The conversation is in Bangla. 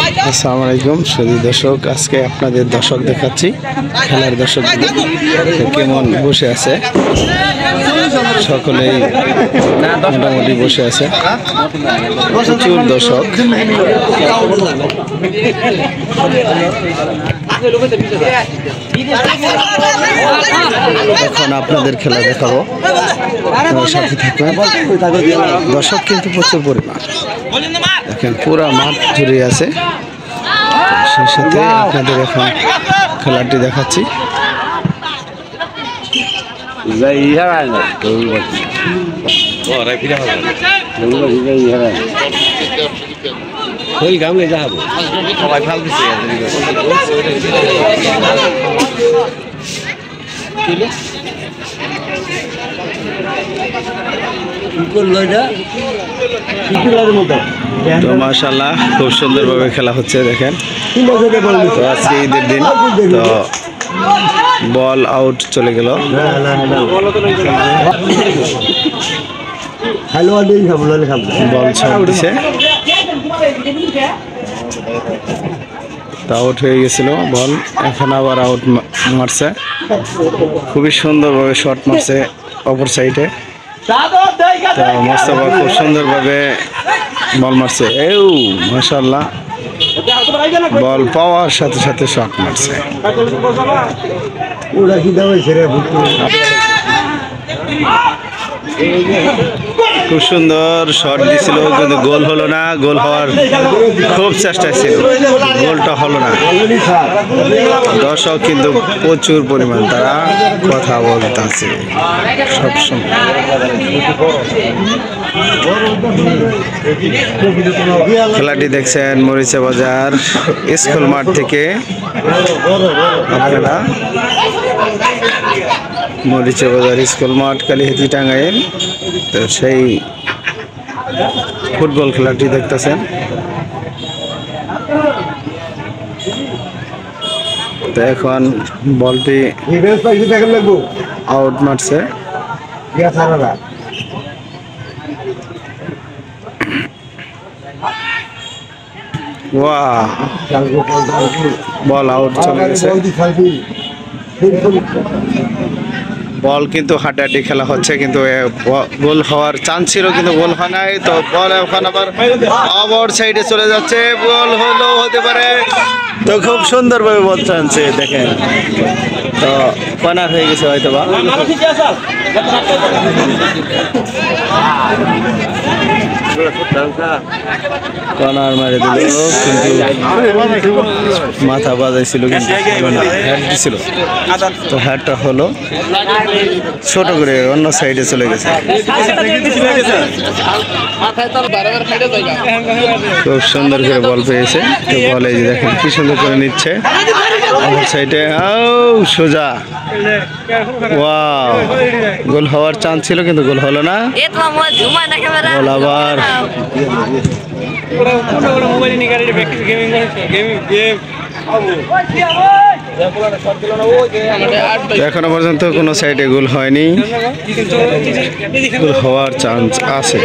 আসসালামু আলাইকুম সুধী দর্শক, আজকে আপনাদের দর্শক দেখাচ্ছি খেলার দর্শক কেমন বসে আছে। সকলেই মোটামুটি বসে আছে, প্রচুর দর্শক। এখন আপনাদের খেলা দেখাবো, সাথে থাকবেন। দর্শক কিন্তু প্রচুর পরিমাণ, দেখেন পুরা মাঠ জুড়ে আছে। সেই সাথে আপনাদের এখন খেলাটি দেখাচ্ছি। তো মাশাআল্লাহ খুব সুন্দরভাবে খেলা হচ্ছে, দেখেন। তো আজকে ঈদের দিন, তো বল আউট চলে গেল। বল ছক দিছে, আউট হয়ে গেছিল বল, এখন আবার আউট মারছে। খুবই সুন্দরভাবে শট মারছে অপর সাইডে। তো মোস্তফা খুব সুন্দরভাবে বল মারছে, মাশাআল্লাহ বল পাওয়ার সাথে সাথে শট মারছে। খুব সুন্দর শট দিছিল, কিন্তু গোল হলো না। গোল হওয়ার খুব চেষ্টা ছিল, গোলটা হলো না। দর্শক কিন্তু প্রচুর পরিমাণ তারা কথা বলতেছে সবসময়। খেলাটি দেখছেন মরিচা বাজার স্কুল মাঠ থেকে। আপনারা মরিচা বাজার স্কুল মাঠ, কালীহাতি, টাঙ্গাইল। তো সেই ফুটবল খেলাটি দেখতেছেন। তো এখন বলটি আউট মারছে। বল আউট চলে গেছে। বল কিন্তু হাড্ডাহাড্ডি খেলা হচ্ছে, কিন্তু গোল হওয়ার চান্স ছিল, কিন্তু গোল হয় নাই। তো বল এখন আবার সাইডে চলে যাচ্ছে, গোল হলেও হতে পারে। তো খুব সুন্দরভাবে বল টানছে, দেখেন। তো কর্নার হয়ে গেছে হয়তো বা। কর্নার মারে দিল, কিন্তু মাথা বাজাইছিল, কিন্তু হ্যাড দিছিল। তো হ্যাডটা হলো ছোট করে অন্য সাইডে চলে গেছে। খুব সুন্দর করে বল পেয়েছে। তো বলে যে দেখেন কি সুন্দর করে নিচ্ছে অপর সাইডে, সোজা। ওয়াও, গোল হওয়ার চান্স ছিল, কিন্তু গোল হলো না। গোল আবার এখনো পর্যন্ত কোনো সাইডে গোল হয়নি, গোল হওয়ার চান্স আছে।